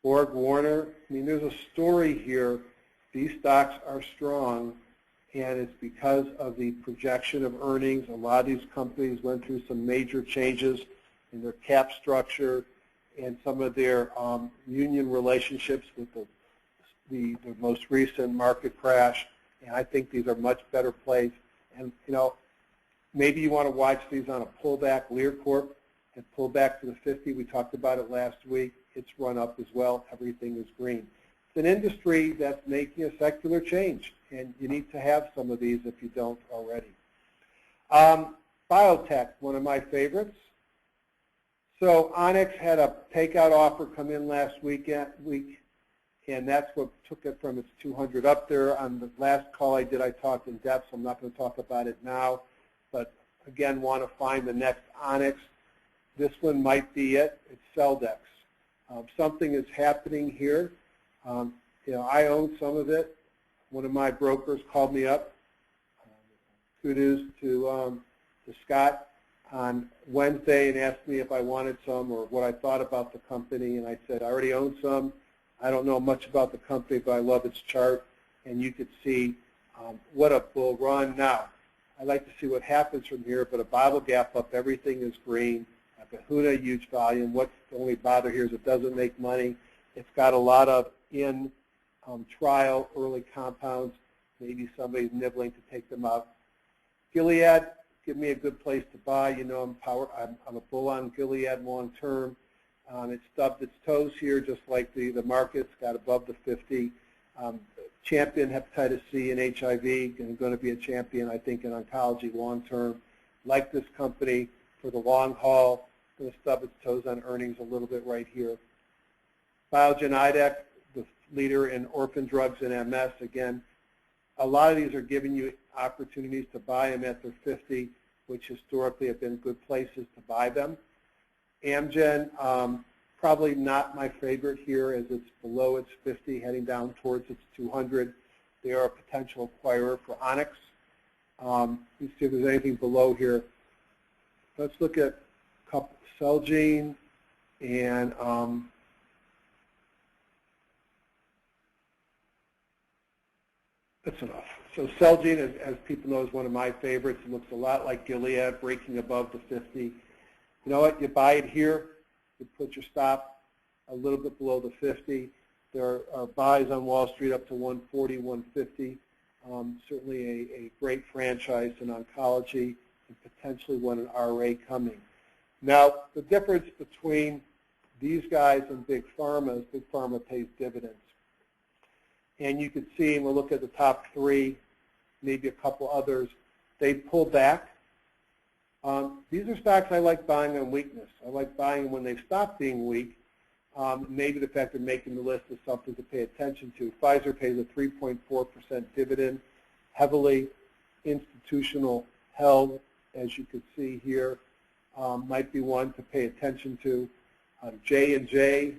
Borg Warner, I mean, there's a story here. These stocks are strong, and it's because of the projection of earnings. A lot of these companies went through some major changes in their cap structure and some of their union relationships with the most recent market crash, and I think these are much better plays. And, you know, maybe you want to watch these on a pullback. Lear Corp had pulled back to the 50. We talked about it last week. It's run up as well. Everything is green. It's an industry that's making a secular change, and you need to have some of these if you don't already. Biotech, one of my favorites. So Onyx had a takeout offer come in last week, and that's what took it from its 200 up there. On the last call I did, I talked in depth, so I'm not going to talk about it now. But again, want to find the next Onyx. This one might be it. It's Celdex. Something is happening here. You know, I own some of it. One of my brokers called me up. Kudos to Scott on Wednesday and asked me if I wanted some or what I thought about the company. And I said, I already own some. I don't know much about the company, but I love its chart. And you could see what a bull run. Now, I'd like to see what happens from here, but a Bible gap up, everything is green. A kahuna, huge volume. What's the only bother here is it doesn't make money. It's got a lot of trial early compounds. Maybe somebody's nibbling to take them out. Gilead, give me a good place to buy. You know, I'm a bull on Gilead long term. It stubbed its toes here, just like the market's got above the 50. Champion hepatitis C and HIV, and going to be a champion, I think, in oncology long term. Like this company for the long haul, going to stub its toes on earnings a little bit right here. Biogen IDEC, the leader in orphan drugs and MS, again, a lot of these are giving you opportunities to buy them at their 50, which historically have been good places to buy them. Amgen, probably not my favorite here as it's below its 50, heading down towards its 200. They are a potential acquirer for Onyx. Let's see if there's anything below here. Let's look at Celgene and that's enough. So Celgene, as people know, is one of my favorites. It looks a lot like Gilead, breaking above the 50. You know what? You buy it here. You put your stop a little bit below the 50. There are buys on Wall Street up to 140, 150. Certainly a great franchise in oncology and potentially one in RA coming. Now, the difference between these guys and Big Pharma is Big Pharma pays dividends. And you can see, and we'll look at the top three, maybe a couple others, they pull back. These are stocks I like buying on weakness. I like buying when they stop being weak. Maybe the fact they're making the list is something to pay attention to. Pfizer pays a 3.4% dividend, heavily institutional held, as you can see here. Might be one to pay attention to. J&J,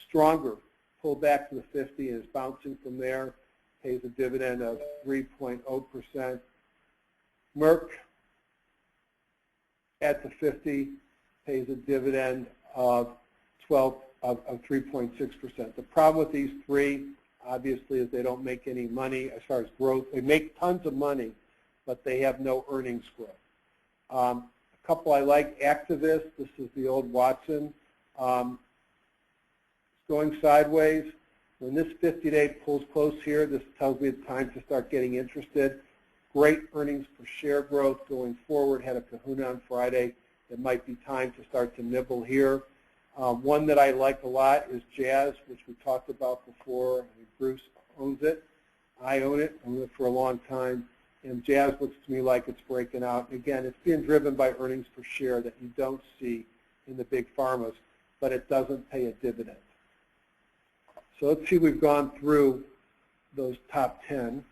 stronger, pulled back to the 50 and is bouncing from there, pays a dividend of 3.0%. Merck, at the 50, pays a dividend of 3.6%. The problem with these three, obviously, is they don't make any money as far as growth. They make tons of money, but they have no earnings growth. A couple I like, Activist, this is the old Watson. It's going sideways. When this 50-day pulls close here, this tells me it's time to start getting interested. great earnings per share growth going forward. Had a kahuna on Friday. It might be time to start to nibble here. One that I like a lot is Jazz, which we talked about before. I mean, Bruce owns it. I own it. I owned it for a long time. And Jazz looks to me like it's breaking out. Again, it's being driven by earnings per share that you don't see in the big pharmas, but it doesn't pay a dividend. So let's see, we've gone through those top 10.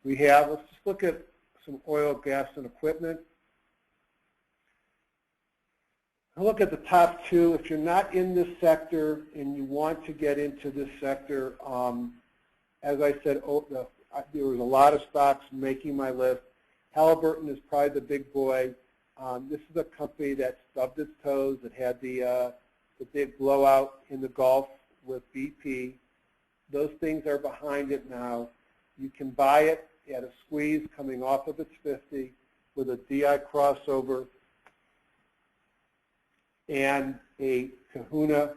Let's just look at some oil, gas, and equipment. I'll look at the top 2. If you're not in this sector and you want to get into this sector, as I said, there was a lot of stocks making my list. Halliburton is probably the big boy. This is a company that stubbed its toes. It had the big blowout in the Gulf with BP. Those things are behind it now. You can buy it at a squeeze coming off of its 50 with a DI crossover and a kahuna.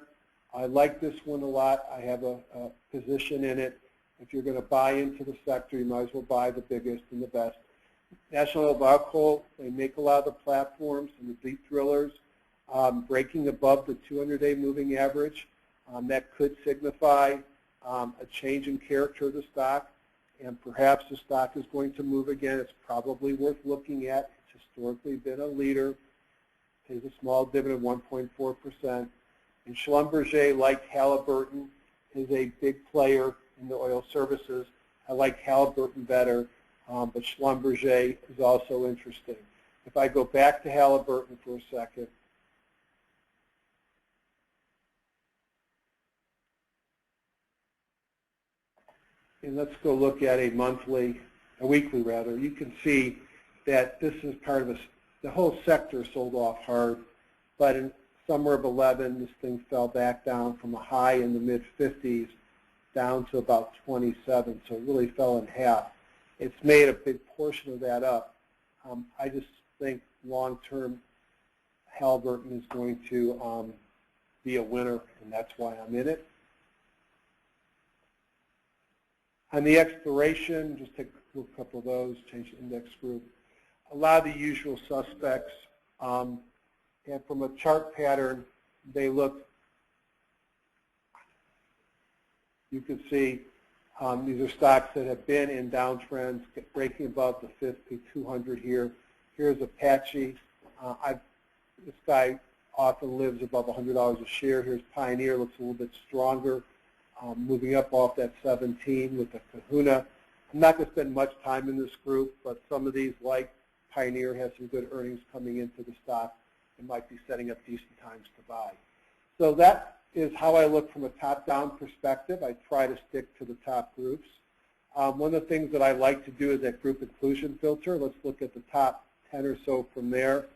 I like this one a lot. I have a position in it. If you're going to buy into the sector, you might as well buy the biggest and the best. National Biotech, they make a lot of the platforms and the deep drillers, breaking above the 200-day moving average. That could signify a change in character of the stock, and perhaps the stock is going to move again. It's probably worth looking at. It's historically been a leader. Pays a small dividend, 1.4%. And Schlumberger, like Halliburton, is a big player in the oil services. I like Halliburton better, but Schlumberger is also interesting. If I go back to Halliburton for a second, and let's go look at a weekly rather, you can see that this is part of the whole sector sold off hard, but in summer of 11, this thing fell back down from a high in the mid-50s down to about 27, so it really fell in half. It's made a big portion of that up. I just think long-term Halliburton is going to be a winner, and that's why I'm in it. On the exploration, just take a couple of those, change the index group. A lot of the usual suspects, and from a chart pattern, they look, you can see these are stocks that have been in downtrends, breaking above the 50, 200 here. Here's Apache. This guy often lives above $100 a share. Here's Pioneer, looks a little bit stronger, moving up off that 17 with the kahuna. I'm not going to spend much time in this group, but some of these, like Pioneer, has some good earnings coming into the stock and might be setting up decent times to buy. So that is how I look from a top-down perspective. I try to stick to the top groups. One of the things that I like to do is that group inclusion filter. Let's look at the top 10 or so from there.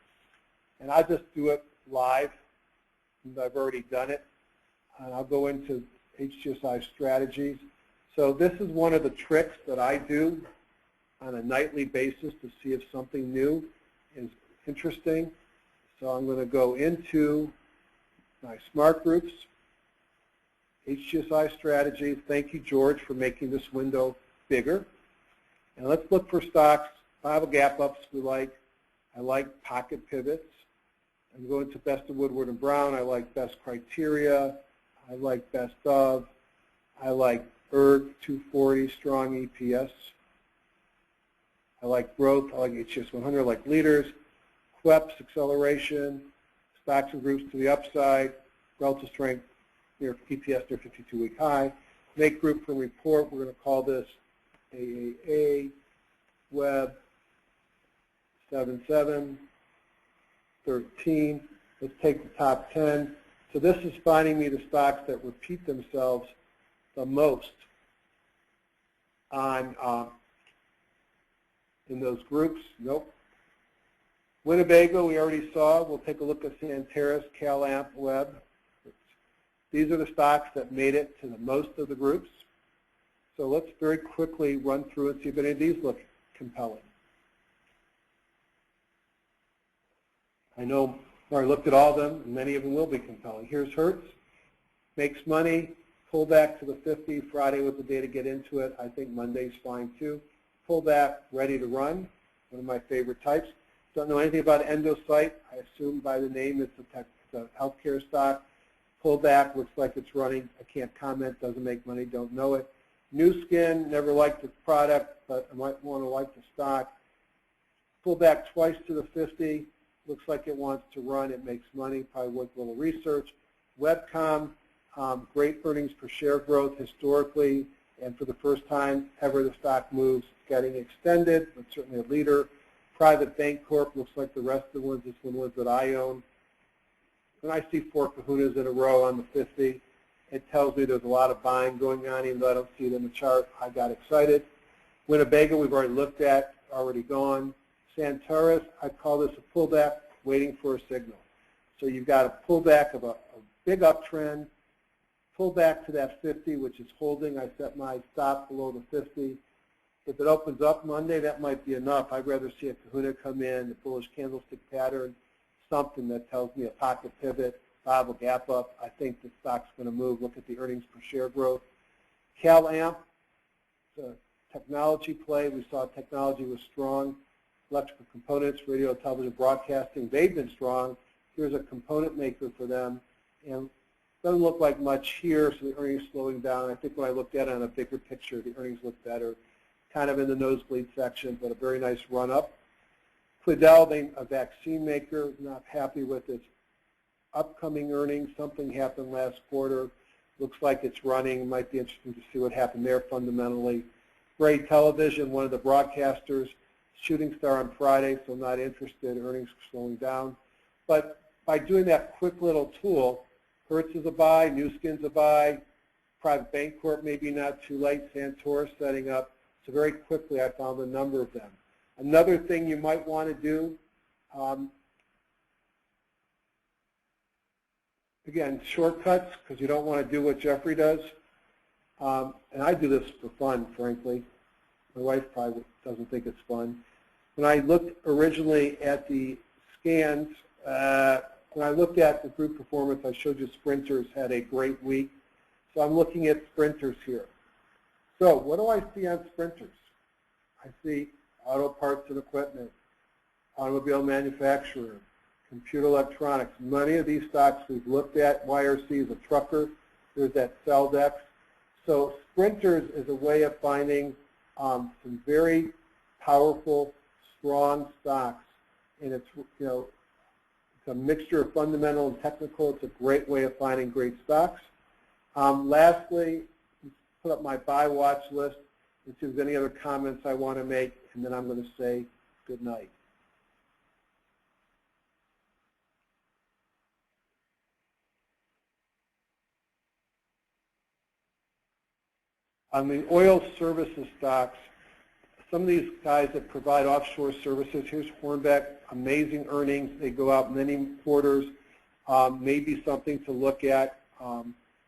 And I'll just do it live, since I've already done it. And I'll go into HGSI strategies. So this is one of the tricks that I do on a nightly basis to see if something new is interesting. So I'm going to go into my smart groups, HGSI strategies. Thank you, George, for making this window bigger. And let's look for stocks, Bible gap ups we like. I like pocket pivots. I'm going to Best of Woodward and Brown. I like Best Criteria. I like Best of. I like ERG 240, strong EPS. I like growth. I like HGS 100. I like leaders. QEPS, acceleration. Stocks and groups to the upside. Relative strength near EPS near 52-week high. Make group from report. We're going to call this AAA, Web 77, 13. Let's take the top 10. So this is finding me the stocks that repeat themselves the most on in those groups. Nope. Winnebago we already saw. We'll take a look at Santeris, CalAmp, Web. These are the stocks that made it to the most of the groups. So let's very quickly run through and see if any of these look compelling. I know I already looked at all of them, and many of them will be compelling. Here's Hertz. Makes money. Pull back to the 50. Friday was the day to get into it. I think Monday's fine too. pullback, ready to run, one of my favorite types. Don't know anything about Endocyte. I assume by the name it's a healthcare stock. Pullback, looks like it's running. I can't comment, doesn't make money, don't know it. New Skin, never liked the product, but I might want to like the stock. Pullback twice to the 50. Looks like it wants to run. It makes money, probably worth a little research. Webcom, great earnings per share growth historically, and for the first time ever the stock moves, getting extended, but certainly a leader. Private Bank Corp looks like the rest of the ones, this one was that I own. When I see 4 kahunas in a row on the 50, it tells me there's a lot of buying going on, even though I don't see it in the chart. I got excited. Winnebago, we've already looked at, already gone. Santoris, I call this a pullback, waiting for a signal. So you've got a pullback of a big uptrend, pull back to that 50, which is holding. I set my stop below the 50. If it opens up Monday, that might be enough. I'd rather see a kahuna come in, the bullish candlestick pattern, something that tells me a pocket pivot, viable gap up. I think the stock's going to move. Look at the earnings per share growth. CalAmp, it's a technology play. We saw technology was strong. Electrical components, radio, television, broadcasting, they've been strong. Here's a component maker for them. And doesn't look like much here, so the earnings slowing down. I think when I looked at it on a bigger picture, the earnings look better. Kind of in the nosebleed section, but a very nice run up. Quidel, a vaccine maker, not happy with its upcoming earnings. Something happened last quarter. Looks like it's running. Might be interesting to see what happened there fundamentally. Gray Television, one of the broadcasters, shooting star on Friday, so not interested. Earnings slowing down. But by doing that quick little tool, Hertz is a buy, New Skin's a buy, Private Bank Corp maybe not too late, Santoris setting up. So very quickly I found a number of them. Another thing you might want to do, again, shortcuts, because you don't want to do what Jeffrey does. And I do this for fun, frankly. My wife probably doesn't think it's fun. When I looked originally at the scans, when I looked at the group performance, I showed you Sprinters had a great week. So I'm looking at Sprinters here. So what do I see on Sprinters? I see auto parts and equipment, automobile manufacturer, computer electronics. Many of these stocks we've looked at. YRC is a trucker. There's that Celdex. So Sprinters is a way of finding some very powerful, strong stocks. And it's, it's a mixture of fundamental and technical. It's a great way of finding great stocks. Lastly, put up my buy watch list and see if there's any other comments I want to make, and then I'm going to say good night. On the oil services stocks, some of these guys that provide offshore services, here's Hornbeck, amazing earnings. They go out many quarters, maybe something to look at.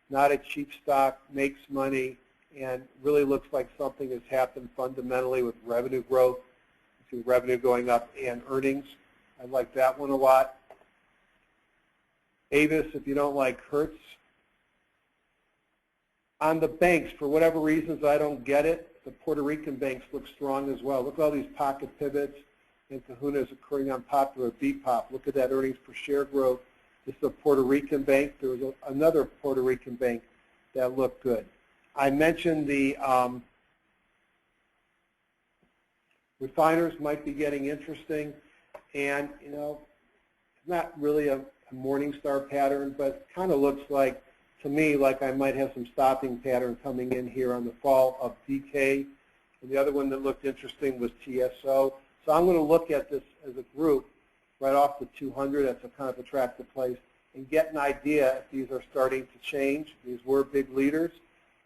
Not a cheap stock, makes money, and really looks like something has happened fundamentally with revenue growth. You see revenue going up and earnings. I like that one a lot. Avis, if you don't like Hertz. On the banks, for whatever reasons, I don't get it. The Puerto Rican banks look strong as well. Look at all these pocket pivots and kahunas occurring on popular BPOP. Look at that earnings per share growth. This is a Puerto Rican bank. There was another Puerto Rican bank that looked good. I mentioned the refiners might be getting interesting, and it's not really a Morningstar pattern, but kind of looks like, to me, like I might have some stopping pattern coming in here on the fall of DK. And the other one that looked interesting was TSO. So I'm going to look at this as a group right off the 200. That's a kind of attractive place, and get an idea if these are starting to change. These were big leaders.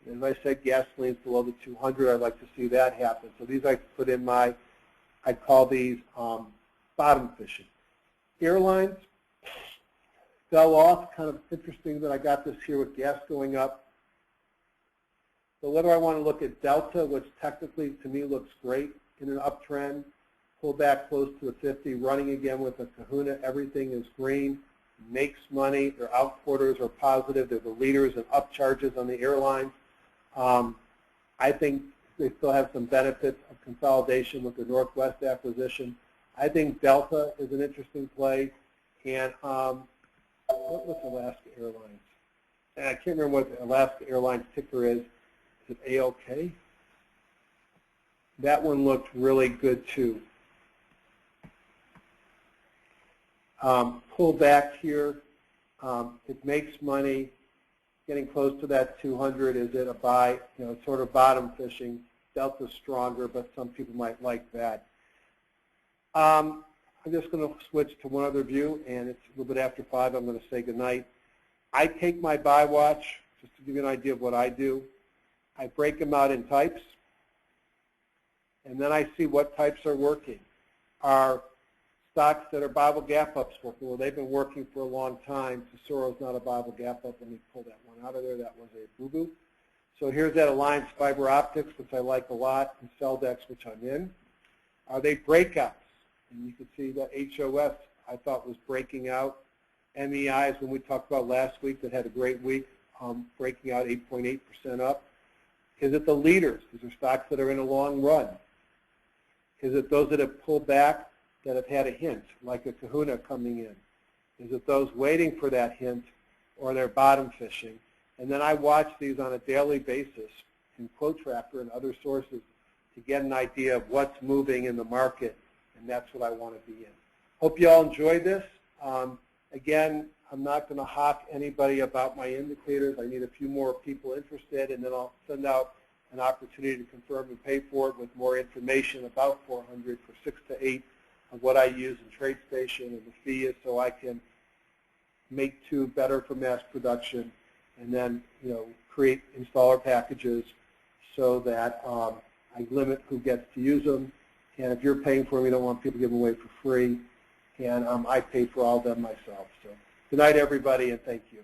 And as I said, gasoline's below the 200. I'd like to see that happen. So these I put in my, I call these bottom fishing. Airlines fell off. Kind of interesting that I got this here with gas going up. So what do I want to look at? Delta, which technically to me looks great in an uptrend. Pull back close to the 50, running again with a kahuna. Everything is green, makes money. Their out quarters are positive. They're the leaders in upcharges on the airlines. I think they still have some benefits of consolidation with the Northwest acquisition. I think Delta is an interesting play, and what's Alaska Airlines? And I can't remember what the Alaska Airlines ticker is. Is it AOK? That one looked really good too. Pull back here. It makes money. Getting close to that 200. Is it a buy? You know, it's sort of bottom fishing. Delta's stronger, but some people might like that. I'm just going to switch to one other view, and it's a little bit after 5. I'm going to say goodnight. I take my buy watch, just to give you an idea of what I do. I break them out in types, and then I see what types are working. Are stocks that are Bible gap ups working? Well, they've been working for a long time. Tesoro's not a Bible gap up. Let me pull that one out of there. That was a boo-boo. So here's that Alliance Fiber Optics, which I like a lot, and Celdex, which I'm in. Are they breakouts? And you can see that HOS I thought was breaking out. MEIs, when we talked about last week, that had a great week, breaking out 8.8% up. Is it the leaders? These are stocks that are in a long run. Is it those that have pulled back that have had a hint, like a Kahuna coming in? Is it those waiting for that hint, or they're bottom fishing? And then I watch these on a daily basis in Quote Tracker and other sources to get an idea of what's moving in the market, and that's what I want to be in. Hope you all enjoyed this. Again, I'm not going to hawk anybody about my indicators. I need a few more people interested, and then I'll send out an opportunity to confirm and pay for it with more information about 400 for 6 to 8 of what I use in TradeStation, and the fee is so I can make 2 better for mass production, and then create installer packages so that I limit who gets to use them. And if you're paying for them, you don't want people giving away for free. And I pay for all of them myself. So good night, everybody, and thank you.